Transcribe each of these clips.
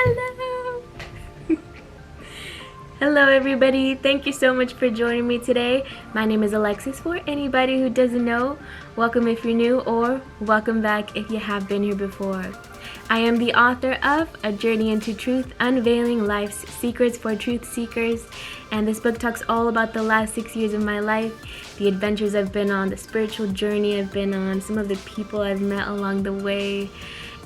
Hello! Hello everybody, thank you so much for joining me today. My name is Alexis. For anybody who doesn't know, welcome if you're new, or welcome back if you have been here before. I am the author of A Journey into Truth, Unveiling Life's Secrets for Truth Seekers, and this book talks all about the last 6 years of my life, the adventures I've been on, the spiritual journey I've been on, some of the people I've met along the way,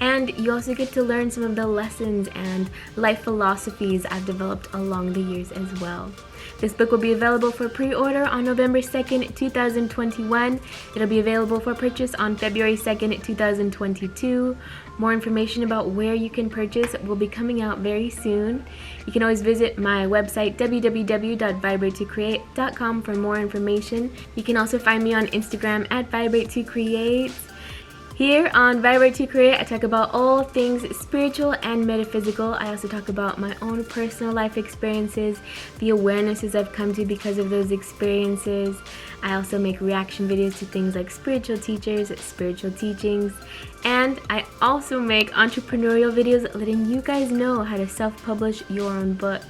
and you also get to learn some of the lessons and life philosophies I've developed along the years as well. This book will be available for pre-order on November 2nd, 2021. It'll be available for purchase on February 2nd, 2022. More information about where you can purchase will be coming out very soon. You can always visit my website, www.vibrate2create.com, for more information. You can also find me on Instagram at Vibrate2create. Here on Vibrate to Create, I talk about all things spiritual and metaphysical. I also talk about my own personal life experiences, the awarenesses I've come to because of those experiences. I also make reaction videos to things like spiritual teachers, spiritual teachings, and I also make entrepreneurial videos letting you guys know how to self-publish your own books.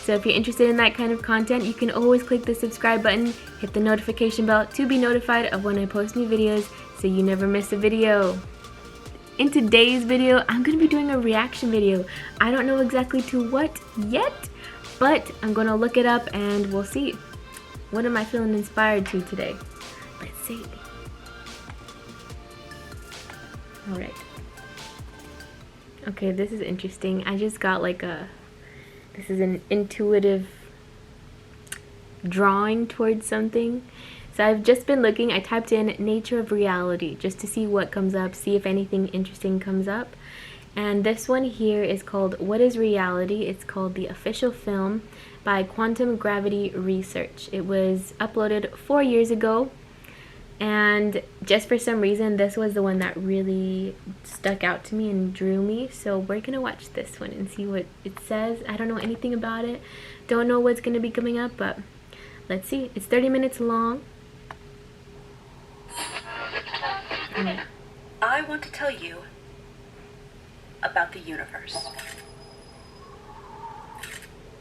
So if you're interested in that kind of content, you can always click the subscribe button, hit the notification bell to be notified of when I post new videos so you never miss a video. In today's video, I'm going to be doing a reaction video. I don't know exactly to what yet, but I'm going to look it up and we'll see. What am I feeling inspired to today? Let's see. Alright. Okay, this is interesting. I just got like this is an intuitive drawing towards something. So I've just been looking, I typed in nature of reality just to see what comes up, see if anything interesting comes up. And this one here is called What is Reality? It's called The Official Film by Quantum Gravity Research. It was uploaded 4 years ago. And just for some reason, this was the one that really stuck out to me and drew me. So we're going to watch this one and see what it says. I don't know anything about it. Don't know what's going to be coming up, but let's see. It's 30 minutes long. I want to tell you about the universe.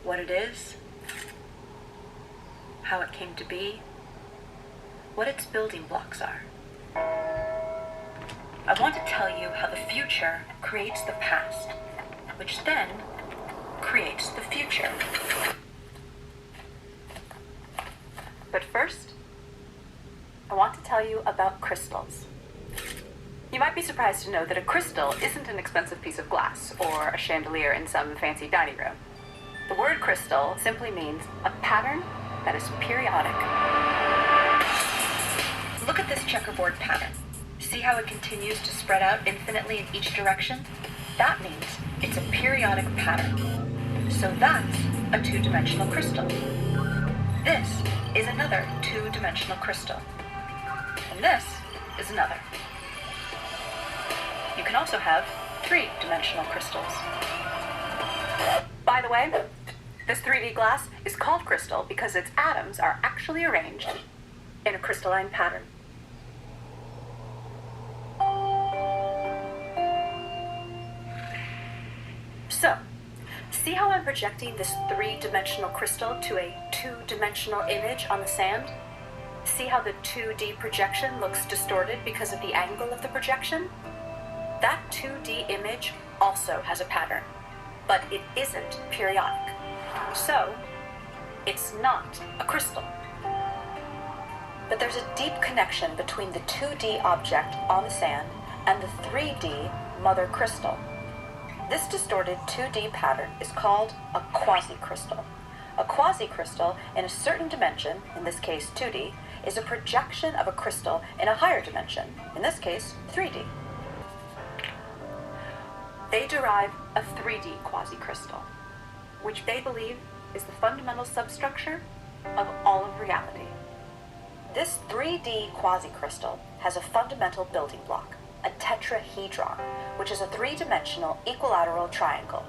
What it is, how it came to be, what its building blocks are. I want to tell you how the future creates the past, which then creates the future. But first, I want to tell you about crystals. You might be surprised to know that a crystal isn't an expensive piece of glass or a chandelier in some fancy dining room. The word crystal simply means a pattern that is periodic. Look at this checkerboard pattern. See how it continues to spread out infinitely in each direction? That means it's a periodic pattern. So that's a two-dimensional crystal. This is another two-dimensional crystal. And this is another. You can also have three-dimensional crystals. By the way, this 3D glass is called crystal because its atoms are actually arranged in a crystalline pattern. So, see how I'm projecting this three-dimensional crystal to a two-dimensional image on the sand? See how the 2D projection looks distorted because of the angle of the projection? That 2D image also has a pattern, but it isn't periodic. So, it's not a crystal. But there's a deep connection between the 2D object on the sand and the 3D mother crystal. This distorted 2D pattern is called a quasi-crystal. A quasi-crystal in a certain dimension, in this case 2D, is a projection of a crystal in a higher dimension, in this case 3D. They derive a 3D quasi-crystal, which they believe is the fundamental substructure of all of reality. This 3D quasi-crystal has a fundamental building block, a tetrahedron, which is a three-dimensional equilateral triangle.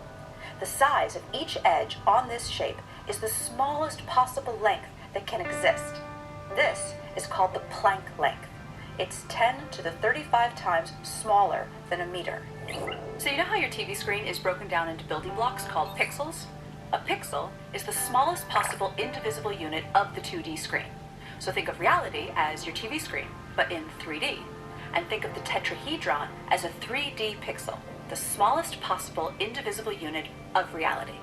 The size of each edge on this shape is the smallest possible length that can exist. This is called the Planck length. It's 10 to the 35 times smaller than a meter. So you know how your TV screen is broken down into building blocks called pixels? A pixel is the smallest possible indivisible unit of the 2D screen. So think of reality as your TV screen, but in 3D. And think of the tetrahedron as a 3D pixel, the smallest possible indivisible unit of reality.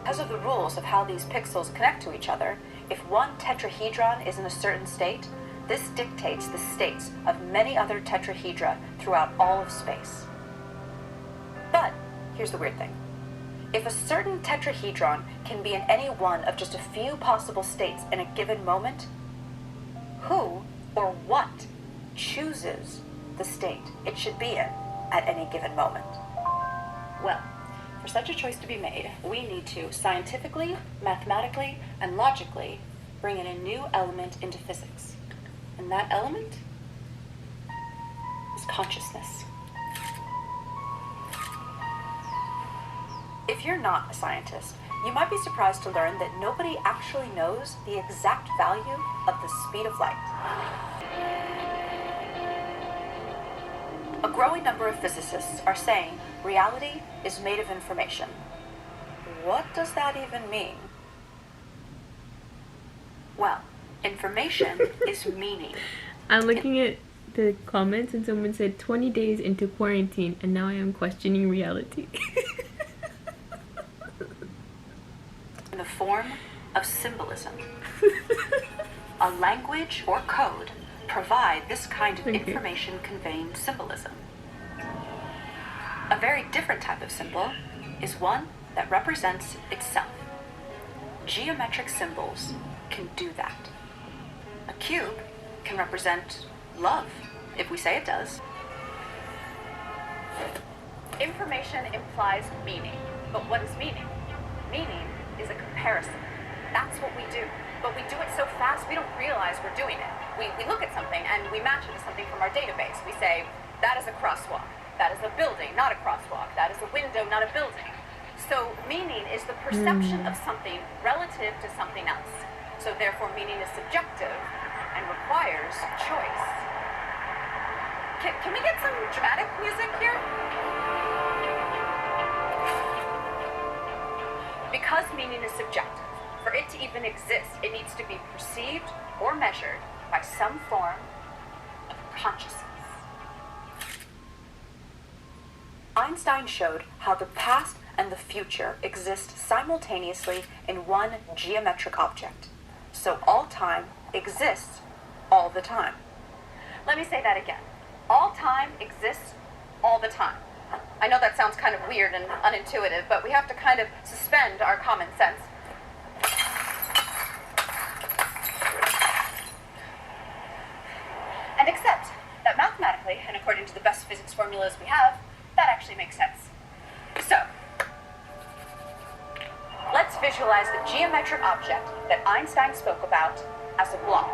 Because of the rules of how these pixels connect to each other, if one tetrahedron is in a certain state, this dictates the states of many other tetrahedra throughout all of space. But here's the weird thing. If a certain tetrahedron can be in any one of just a few possible states in a given moment, who or what chooses the state it should be in at any given moment? Well, for such a choice to be made, we need to scientifically, mathematically, and logically bring in a new element into physics. And that element is consciousness. If you're not a scientist, you might be surprised to learn that nobody actually knows the exact value of the speed of light. A growing number of physicists are saying reality is made of information. What does that even mean? Well, information is meaning. I'm looking at the comments and someone said 20 days into quarantine and now I am questioning reality. In the form of symbolism. A language or code provide this kind of information conveying symbolism. A very different type of symbol is one that represents itself. Geometric symbols can do that. A cube can represent love, if we say it does. Information implies meaning, but what is meaning? Meaning is a comparison. That's what we do. But we do it so fast we don't realize we're doing it. We look at something and we match it to something from our database. We say, that is a crosswalk. That is a building, not a crosswalk. That is a window, not a building. So meaning is the perception of something relative to something else. So therefore meaning is subjective and requires choice. Can we get some dramatic music here? Because meaning is subjective, for it to even exist, it needs to be perceived or measured by some form of consciousness. Einstein showed how the past and the future exist simultaneously in one geometric object. So all time exists all the time. Let me say that again. All time exists all the time. I know that sounds kind of weird and unintuitive, but we have to kind of suspend our common sense. And accept that mathematically, and according to the best physics formulas we have, that actually makes sense. So, let's visualize the geometric object that Einstein spoke about as a block.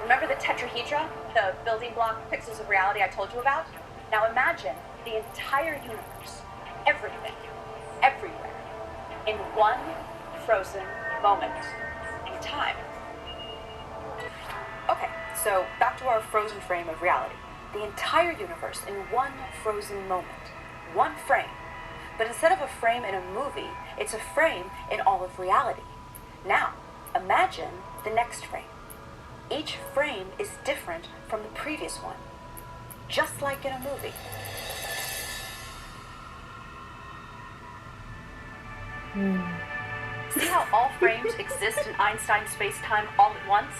Remember the tetrahedra, the building block pixels of reality I told you about? Now imagine the entire universe, everything, everywhere, in one frozen moment in time. Okay, so back to our frozen frame of reality. The entire universe in one frozen moment, one frame. But instead of a frame in a movie, it's a frame in all of reality. Now, imagine the next frame. Each frame is different from the previous one, just like in a movie. See how all frames exist in Einstein's space-time all at once?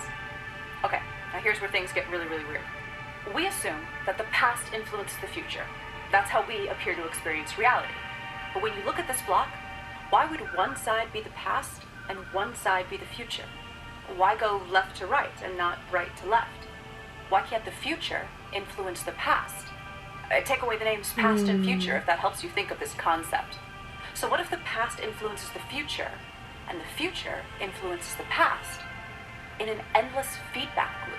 Okay, now here's where things get really, really weird. We assume that the past influences the future. That's how we appear to experience reality. But when you look at this block, why would one side be the past and one side be the future? Why go left to right and not right to left? Why can't the future influence the past? Take away the names past and future if that helps you think of this concept. So what if the past influences the future and the future influences the past in an endless feedback loop?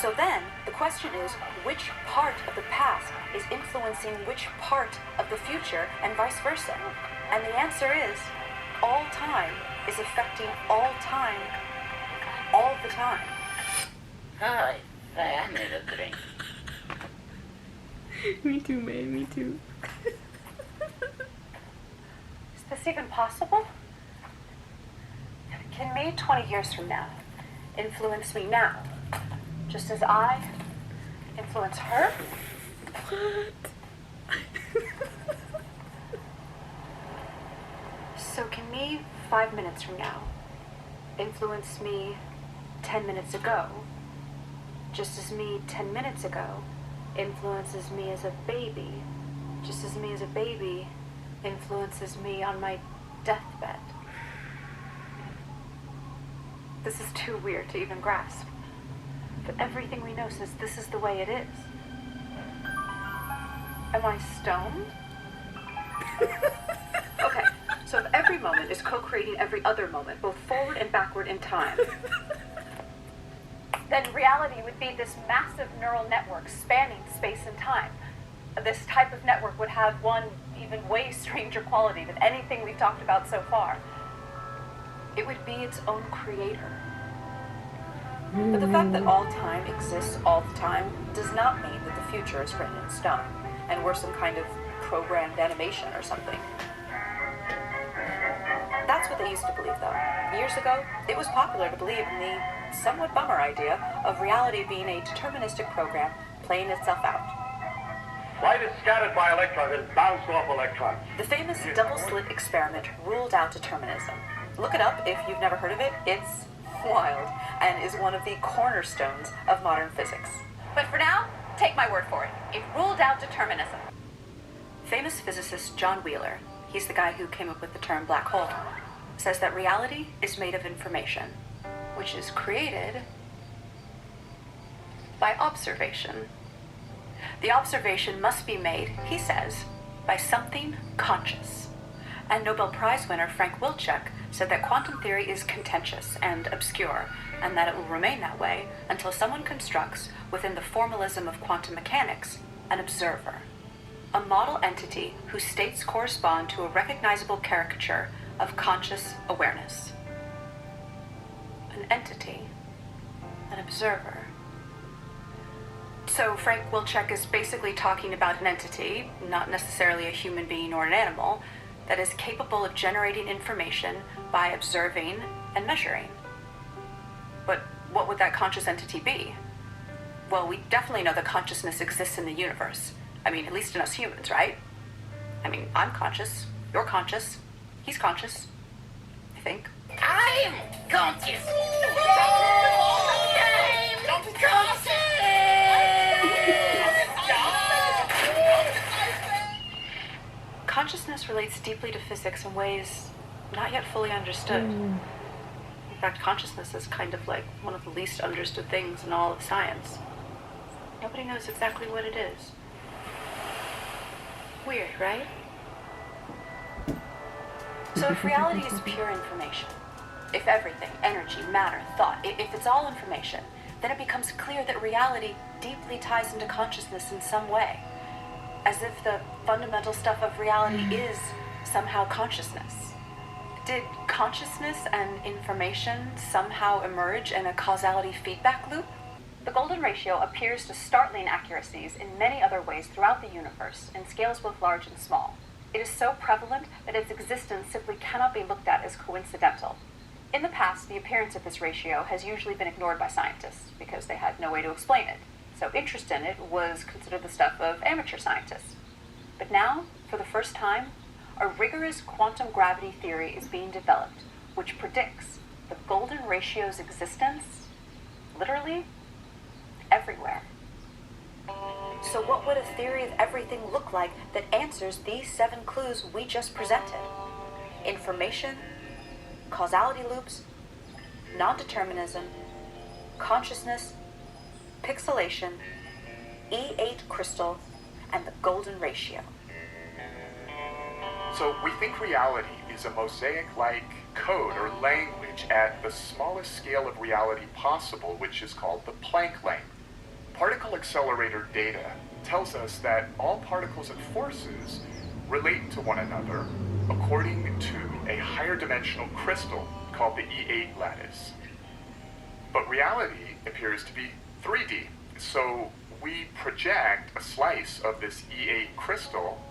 So then, the question is, which part of the past is influencing which part of the future and vice versa? And the answer is, all time is affecting all time, all the time. Hi, I need a drink. Me too, man, me too. Is this even possible? Can me 20 years from now influence me now, just as I influence her? What? So can me 5 minutes from now influence me 10 minutes ago, just as me 10 minutes ago influences me as a baby, just as me as a baby influences me on my deathbed? This is too weird to even grasp. But everything we know says this is the way it is. Am I stoned? Okay, so if every moment is co-creating every other moment, both forward and backward in time, then reality would be this massive neural network spanning space and time. This type of network would have one even way stranger quality than anything we've talked about so far. It would be its own creator. But the fact that all time exists all the time does not mean that the future is written in stone, and we're some kind of programmed animation or something. That's what they used to believe, though. Years ago, it was popular to believe in the somewhat bummer idea of reality being a deterministic program playing itself out. Light is scattered by electrons and bounced off electrons. The famous double-slit experiment ruled out determinism. Look it up if you've never heard of it. It's wild and is one of the cornerstones of modern physics. But for now, take my word for it. It ruled out determinism. Famous physicist John Wheeler, he's the guy who came up with the term black hole, says that reality is made of information, which is created by observation. The observation must be made, he says, by something conscious. And Nobel Prize winner Frank Wilczek said that quantum theory is contentious and obscure, and that it will remain that way until someone constructs, within the formalism of quantum mechanics, an observer, a model entity whose states correspond to a recognizable caricature of conscious awareness. An entity, an observer. So Frank Wilczek is basically talking about an entity, not necessarily a human being or an animal, that is capable of generating information by observing and measuring. But what would that conscious entity be? Well, we definitely know that consciousness exists in the universe. I mean, at least in us humans, right? I mean, I'm conscious, you're conscious, he's conscious, I think. I'm conscious. I'm conscious. Consciousness relates deeply to physics in ways not yet fully understood. In fact, consciousness is kind of like one of the least understood things in all of science. Nobody knows exactly what it is. Weird, right? So if reality is pure information, if everything, energy, matter, thought, if it's all information, then it becomes clear that reality deeply ties into consciousness in some way, as if the fundamental stuff of reality is somehow consciousness. Did consciousness and information somehow emerge in a causality feedback loop? The golden ratio appears to startling accuracies in many other ways throughout the universe, in scales both large and small. It is so prevalent that its existence simply cannot be looked at as coincidental. In the past, the appearance of this ratio has usually been ignored by scientists because they had no way to explain it, so interest in it was considered the stuff of amateur scientists. But now, for the first time, a rigorous quantum gravity theory is being developed, which predicts the golden ratio's existence, literally, everywhere. So what would a theory of everything look like that answers these 7 clues we just presented? Information, causality loops, non-determinism, consciousness, pixelation, E8 crystal, and the golden ratio. So we think reality is a mosaic-like code or language at the smallest scale of reality possible, which is called the Planck length. Particle accelerator data tells us that all particles and forces relate to one another according to a higher dimensional crystal called the E8 lattice. But reality appears to be 3D. So we project a slice of this E8 crystal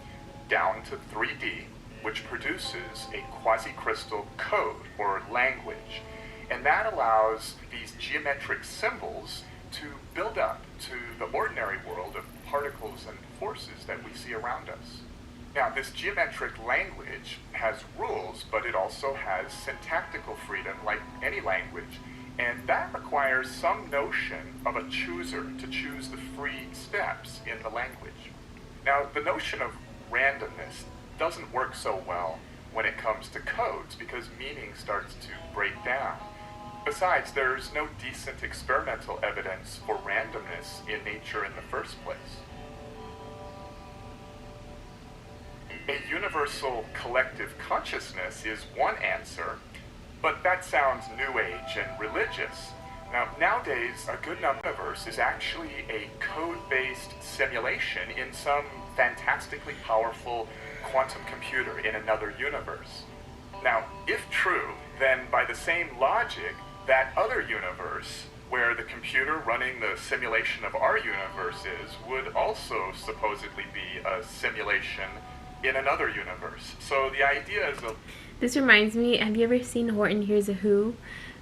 down to 3D, which produces a quasi-crystal code or language. And that allows these geometric symbols to build up to the ordinary world of particles and forces that we see around us. Now, this geometric language has rules, but it also has syntactical freedom like any language. And that requires some notion of a chooser to choose the free steps in the language. Now, the notion of randomness doesn't work so well when it comes to codes because meaning starts to break down. Besides, there's no decent experimental evidence for randomness in nature in the first place. A universal collective consciousness is one answer, but that sounds New Age and religious. Now, nowadays, a good number of universe is actually a code-based simulation in some fantastically powerful quantum computer in another universe. Now, if true, then by the same logic, that other universe, where the computer running the simulation of our universe is, would also supposedly be a simulation in another universe. So the idea is This reminds me, have you ever seen Horton Hears a Who?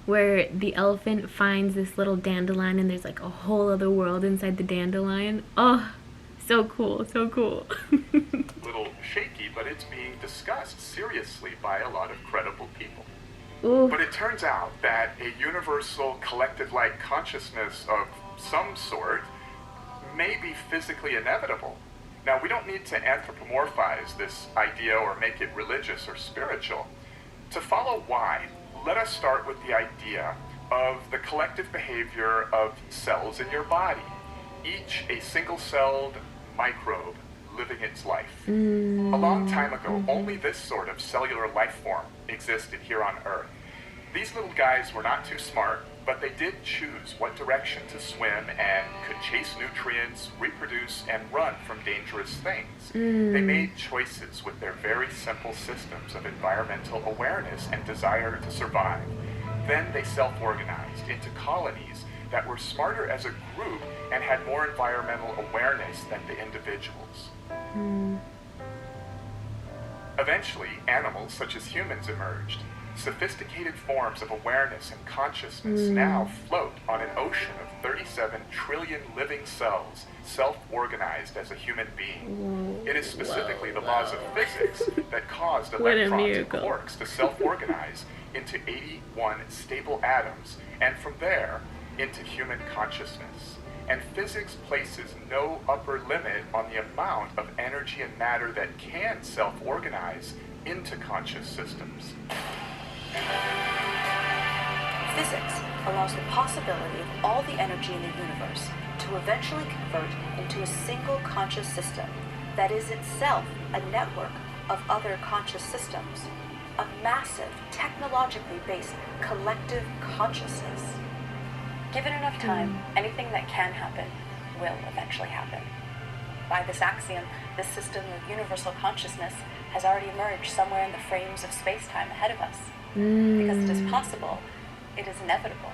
Where the elephant finds this little dandelion and there's like a whole other world inside the dandelion. Oh, so cool, so cool. little shaky, but it's being discussed seriously by a lot of credible people. Ooh. But it turns out that a universal collective-like consciousness of some sort may be physically inevitable. Now, we don't need to anthropomorphize this idea or make it religious or spiritual. To follow why, let us start with the idea of the collective behavior of cells in your body, each a single-celled microbe living its life. A long time ago, only this sort of cellular life form existed here on Earth. These little guys were not too smart, but they did choose what direction to swim and could chase nutrients, reproduce, and run from dangerous things. They made choices with their very simple systems of environmental awareness and desire to survive. Then they self-organized into colonies that were smarter as a group and had more environmental awareness than the individuals. Eventually, animals such as humans emerged. Sophisticated forms of awareness and consciousness now float on an ocean of 37 trillion living cells, self-organized as a human being. It is specifically the laws of physics that caused electrons and quarks to self-organize into 81 stable atoms, and from there, into human consciousness. And physics places no upper limit on the amount of energy and matter that can self-organize into conscious systems. Physics allows the possibility of all the energy in the universe to eventually convert into a single conscious system that is itself a network of other conscious systems, a massive, technologically based collective consciousness. Given enough time, anything that can happen will eventually happen. By this axiom, this system of universal consciousness has already emerged somewhere in the frames of space-time ahead of us. Because it is possible, it is inevitable.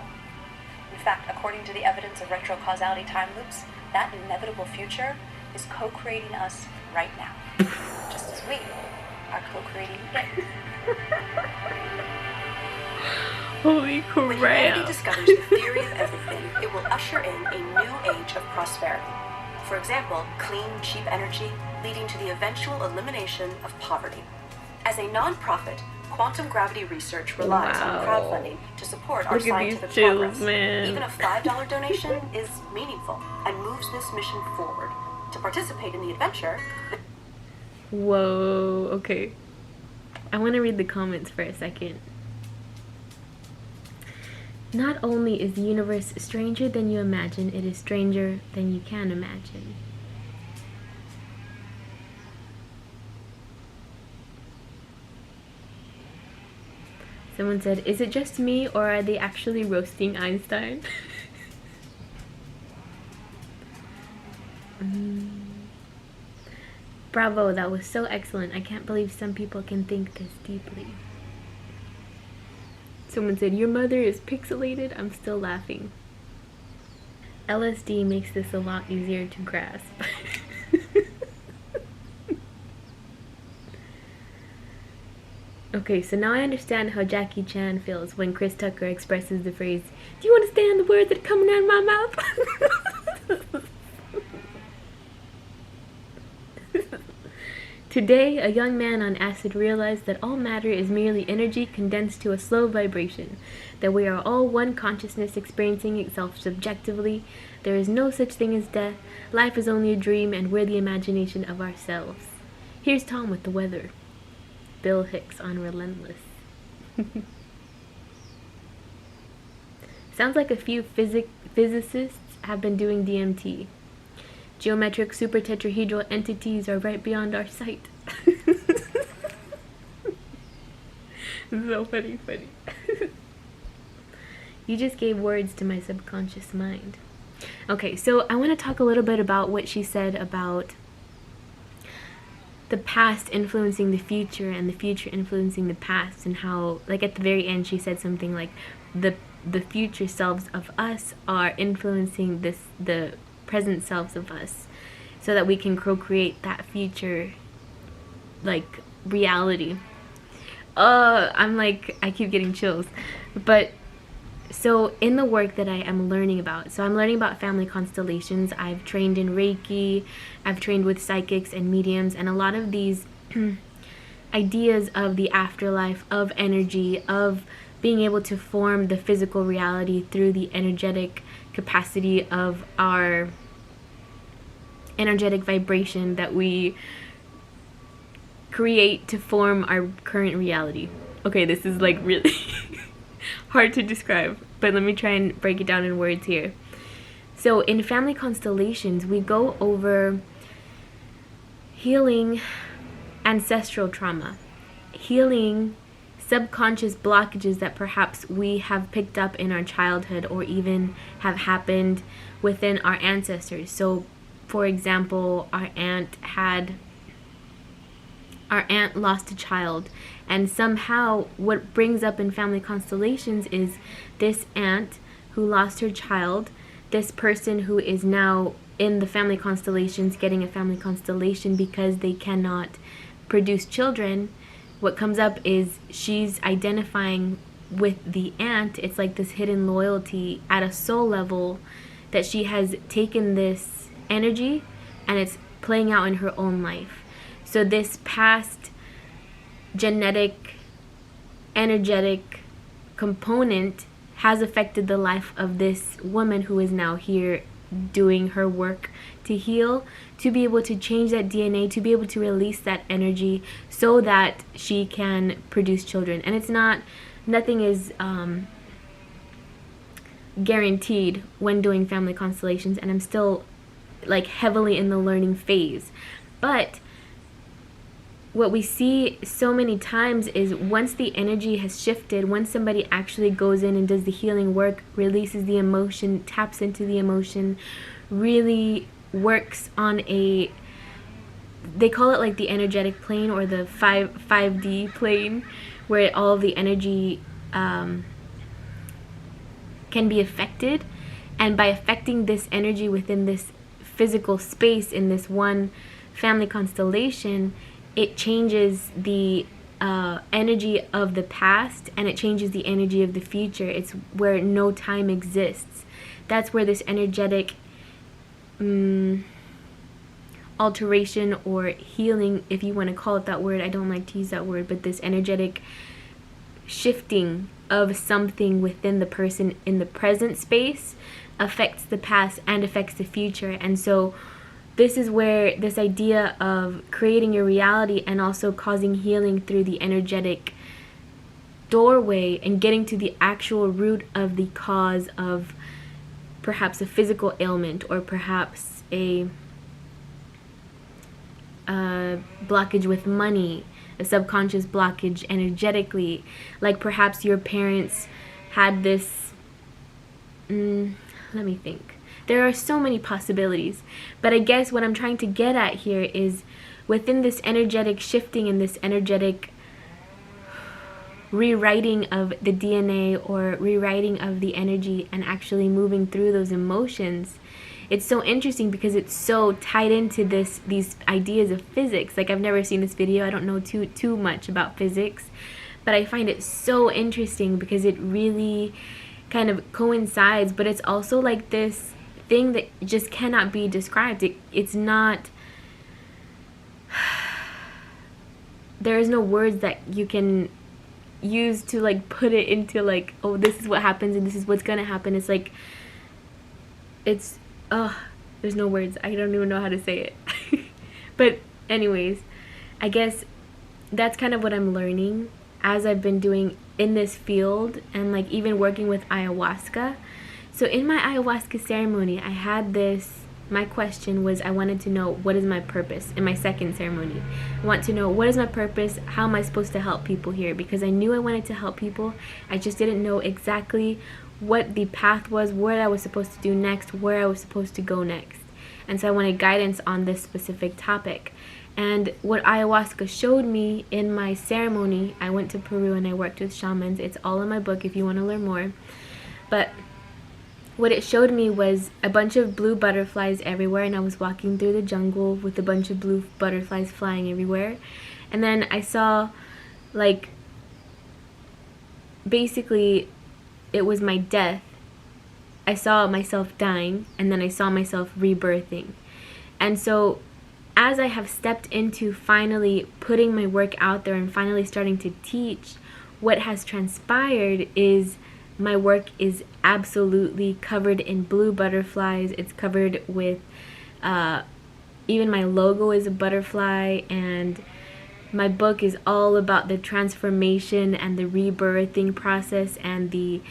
In fact, according to the evidence of retrocausality time loops, that inevitable future is co-creating us right now, just as we are co-creating it. Holy When humanity crap. discovers the theory of everything, it will usher in a new age of prosperity. For example, clean, cheap energy, leading to the eventual elimination of poverty. As a non-profit, quantum gravity research relies on crowdfunding to support our Look at these scientific chills, progress. man. Even a $5 donation is meaningful and moves this mission forward. To participate in the adventure, Whoa, okay. I want to read the comments for a second. Not only is the universe stranger than you imagine, it is stranger than you can imagine. Someone said, is it just me or are they actually roasting Einstein? Bravo, that was so excellent. I can't believe some people can think this deeply. Someone said, your mother is pixelated. I'm still laughing. LSD makes this a lot easier to grasp. Okay, so now I understand how Jackie Chan feels when Chris Tucker expresses the phrase, "Do you understand the words that are coming out of my mouth?" Today, a young man on acid realized that all matter is merely energy condensed to a slow vibration, that we are all one consciousness experiencing itself subjectively. There is no such thing as death. Life is only a dream, and we're the imagination of ourselves. Here's Tom with the weather. Bill Hicks on Relentless. Sounds like a few physicists have been doing DMT. Geometric super tetrahedral entities are right beyond our sight. So funny. You just gave words to my subconscious mind. Okay, so I want to talk a little bit about what she said about the past influencing the future and the future influencing the past, and how, like, at the very end she said something like the future selves of us are influencing the present selves of us, so that we can co-create that future, like, reality. I'm like, I keep getting chills. But so in the work that I am learning about, so I'm learning about family constellations. I've trained in Reiki, I've trained with psychics and mediums, and a lot of these ideas of the afterlife, of energy, of being able to form the physical reality through the energetic capacity of our energetic vibration that we create to form our current reality. Okay, this is like really hard to describe, but let me try and break it down in words here. So in family constellations, we go over healing ancestral trauma, healing subconscious blockages that perhaps we have picked up in our childhood or even have happened within our ancestors. So for example, our aunt lost a child, and somehow what brings up in family constellations is this aunt who lost her child, this person who is now in the family constellations getting a family constellation because they cannot produce children. What comes up is she's identifying with the aunt. It's like this hidden loyalty at a soul level, that she has taken this energy and it's playing out in her own life. So this past genetic, energetic component has affected the life of this woman who is now here doing her work to heal, to be able to change that DNA, to be able to release that energy so that she can produce children. And it's nothing is guaranteed when doing family constellations, and I'm still like heavily in the learning phase. But what we see so many times is once the energy has shifted, once somebody actually goes in and does the healing work, releases the emotion, taps into the emotion, really works on they call it like the energetic plane or the 5D plane, where all of the energy can be affected. And by affecting this energy within this physical space in this one family constellation, it changes the energy of the past and it changes the energy of the future. It's where no time exists. That's where this energetic alteration or healing, if you want to call it that word, I don't like to use that word, but this energetic shifting of something within the person in the present space affects the past and affects the future. And so this is where this idea of creating your reality and also causing healing through the energetic doorway and getting to the actual root of the cause of perhaps a physical ailment or perhaps a blockage with money, a subconscious blockage energetically, like perhaps your parents had this, let me think. There are so many possibilities, but I guess what I'm trying to get at here is within this energetic shifting and this energetic rewriting of the DNA or rewriting of the energy and actually moving through those emotions. It's so interesting because it's so tied into these ideas of physics. Like, I've never seen this video. I don't know too much about physics, but I find it so interesting because it really kind of coincides, but it's also like this thing that just cannot be described. It's not, there is no words that you can use to like put it into like, oh, this is what happens and this is what's gonna happen. It's like, it's, there's no words. I don't even know how to say it. But anyways, I guess that's kind of what I'm learning as I've been doing in this field and like even working with ayahuasca. So in my ayahuasca ceremony, I had this, my question was, I wanted to know, what is my purpose? In my second ceremony, I want to know, what is my purpose? How am I supposed to help people here? Because I knew I wanted to help people. I just didn't know exactly what the path was, what I was supposed to do next, where I was supposed to go next. And so I wanted guidance on this specific topic. And what ayahuasca showed me in my ceremony, I went to Peru and I worked with shamans. It's all in my book if you want to learn more. But what it showed me was a bunch of blue butterflies everywhere, and I was walking through the jungle with a bunch of blue butterflies flying everywhere. And then I saw, like, basically it was my death. I saw myself dying, and then I saw myself rebirthing. And so as I have stepped into finally putting my work out there and finally starting to teach, what has transpired is my work is absolutely covered in blue butterflies. It's covered with, even my logo is a butterfly, and my book is all about the transformation and the rebirthing process and the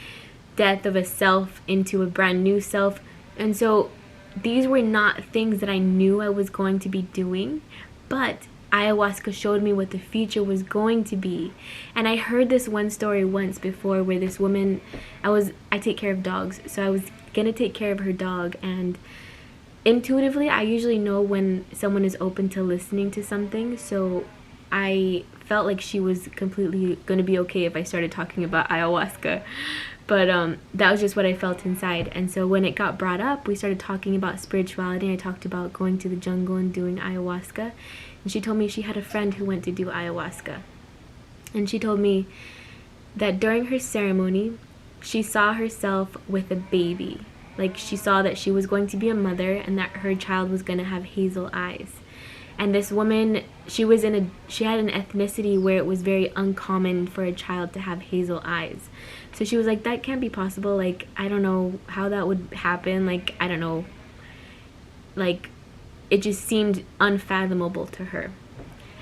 death of a self into a brand new self. And so these were not things that I knew I was going to be doing, but ayahuasca showed me what the future was going to be. And I heard this one story once before where this woman, I take care of dogs, so I was gonna take care of her dog, and intuitively I usually know when someone is open to listening to something, so I felt like she was completely gonna be okay if I started talking about ayahuasca. But that was just what I felt inside. And so when it got brought up, we started talking about spirituality. I talked about going to the jungle and doing ayahuasca. And she told me she had a friend who went to do ayahuasca. And she told me that during her ceremony, she saw herself with a baby. Like, she saw that she was going to be a mother and that her child was going to have hazel eyes. And this woman, she had an ethnicity where it was very uncommon for a child to have hazel eyes. So she was like, that can't be possible. Like, I don't know how that would happen. Like, I don't know. Like, it just seemed unfathomable to her.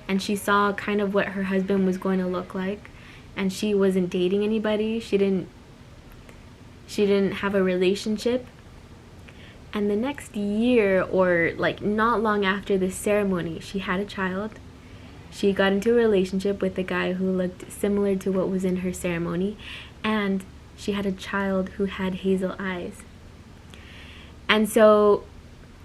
And she saw kind of what her husband was going to look like. And she wasn't dating anybody. She didn't have a relationship. And the next year, or like not long after the ceremony, she had a child. She got into a relationship with a guy who looked similar to what was in her ceremony, and she had a child who had hazel eyes. And so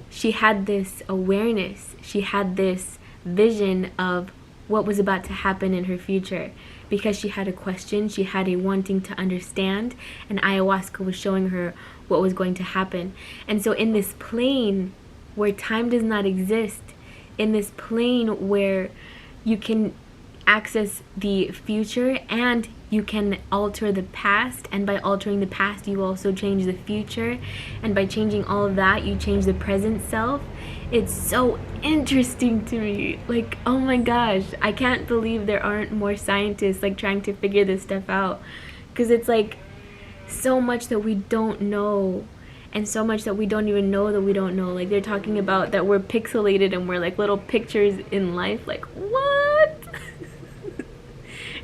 she had this awareness, she had this vision of what was about to happen in her future, because she had a question, she had a wanting to understand, and ayahuasca was showing her what was going to happen. And so in this plane where time does not exist, in this plane where you can access the future and you can alter the past, and by altering the past you also change the future, and by changing all of that you change the present self. It's so interesting to me. Like, oh my gosh, I can't believe there aren't more scientists like trying to figure this stuff out, because it's like so much that we don't know, and so much that we don't even know that we don't know. Like, they're talking about that we're pixelated and we're like little pictures in life. Like, what?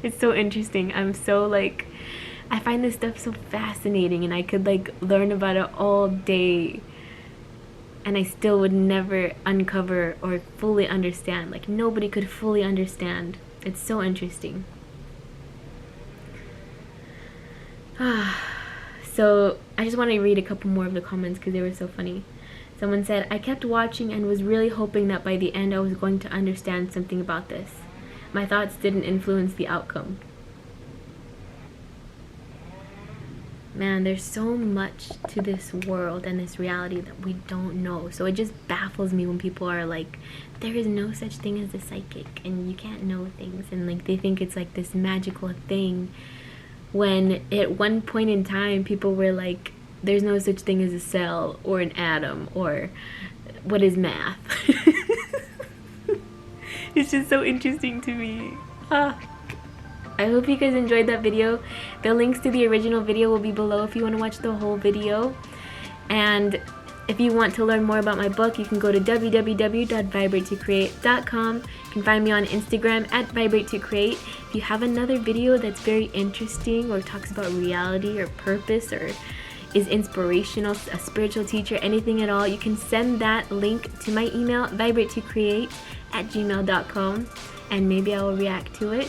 It's so interesting. I'm so like, I find this stuff so fascinating, and I could like learn about it all day, and I still would never uncover or fully understand. Like, nobody could fully understand. It's so interesting. So I just want to read a couple more of the comments because they were so funny. Someone said, I kept watching and was really hoping that by the end I was going to understand something about this. My thoughts didn't influence the outcome. man, there's so much to this world and this reality that we don't know. So it just baffles me when people are like, there is no such thing as a psychic and you can't know things, and like they think it's like this magical thing, when at one point in time people were like, there's no such thing as a cell or an atom, or what is math? It's just so interesting to me. I hope you guys enjoyed that video. The links to the original video will be below if you want to watch the whole video. And if you want to learn more about my book, you can go to www.vibrate2create.com. You can find me on Instagram at Vibrate2Create. If you have another video that's very interesting or talks about reality or purpose or is inspirational, a spiritual teacher, anything at all, you can send that link to my email, vibrate2create@gmail.com, and maybe I will react to it.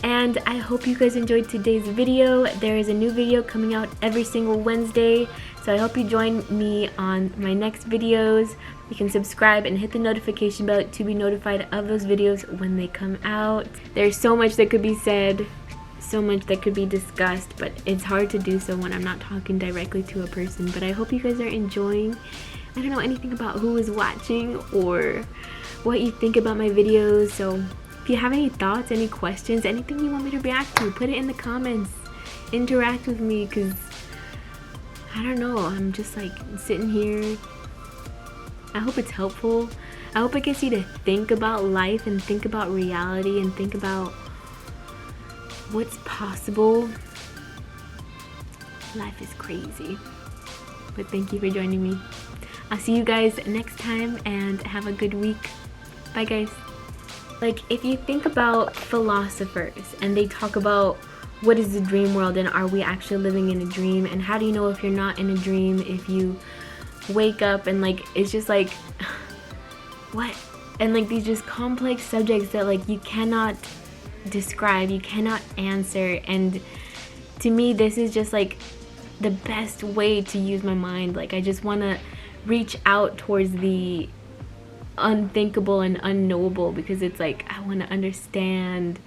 And I hope you guys enjoyed today's video. There is a new video coming out every single Wednesday, so I hope you join me on my next videos. You can subscribe and hit the notification bell to be notified of those videos when they come out. There's so much that could be said, so much that could be discussed, but it's hard to do so when I'm not talking directly to a person. But I hope you guys are enjoying. I don't know anything about who is watching or what you think about my videos, so if you have any thoughts, any questions, anything you want me to react to, put it in the comments. Interact with me, because I don't know, I'm just like sitting here. I hope it's helpful. I hope it gets you to think about life and think about reality and think about what's possible. Life is crazy. But thank you for joining me. I'll see you guys next time and have a good week. Bye guys. Like, if you think about philosophers and they talk about what is the dream world and are we actually living in a dream, and how do you know if you're not in a dream if you wake up, and like it's just like what, and like these just complex subjects that like you cannot describe, you cannot answer. And to me this is just like the best way to use my mind. Like I just want to reach out towards the unthinkable and unknowable, because it's like I want to understand.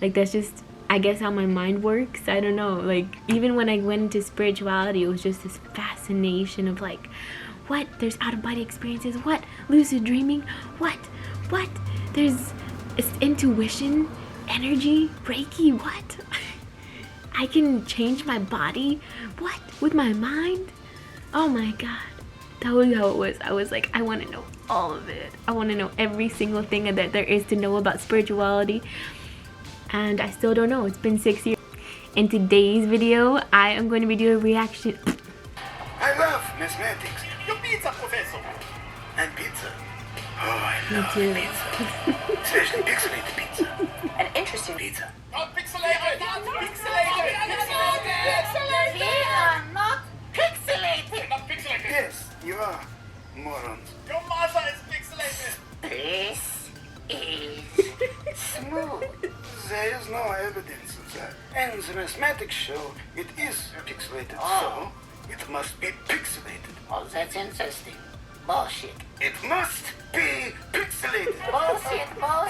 Like that's just, I guess, how my mind works. I don't know, like even when I went into spirituality, it was just this fascination of like, what, there's out-of-body experiences, what, lucid dreaming, what, there's intuition, energy, Reiki, what, I can change my body, what, with my mind. Oh my god, that was how it was. I was like, I want to know all of it. I want to know every single thing that there is to know about spirituality, and I still don't know. It's been 6 years. In today's video, I am going to be doing a reaction. I love mathematics. Your pizza, professor. And pizza. Oh, I love too. pizza. Especially pixelated pizza. An interesting Pizza. Not pixelated. Pixelated. Pixelated. We are not pixelated. Not pixelated. Yes, you are, morons. Your mother is pixelated. This is smooth. There is no evidence of that. And the mathematics show it is pixelated, so it must be pixelated. Oh, that's interesting. Bullshit. It must be pixelated. Bullshit, bullshit.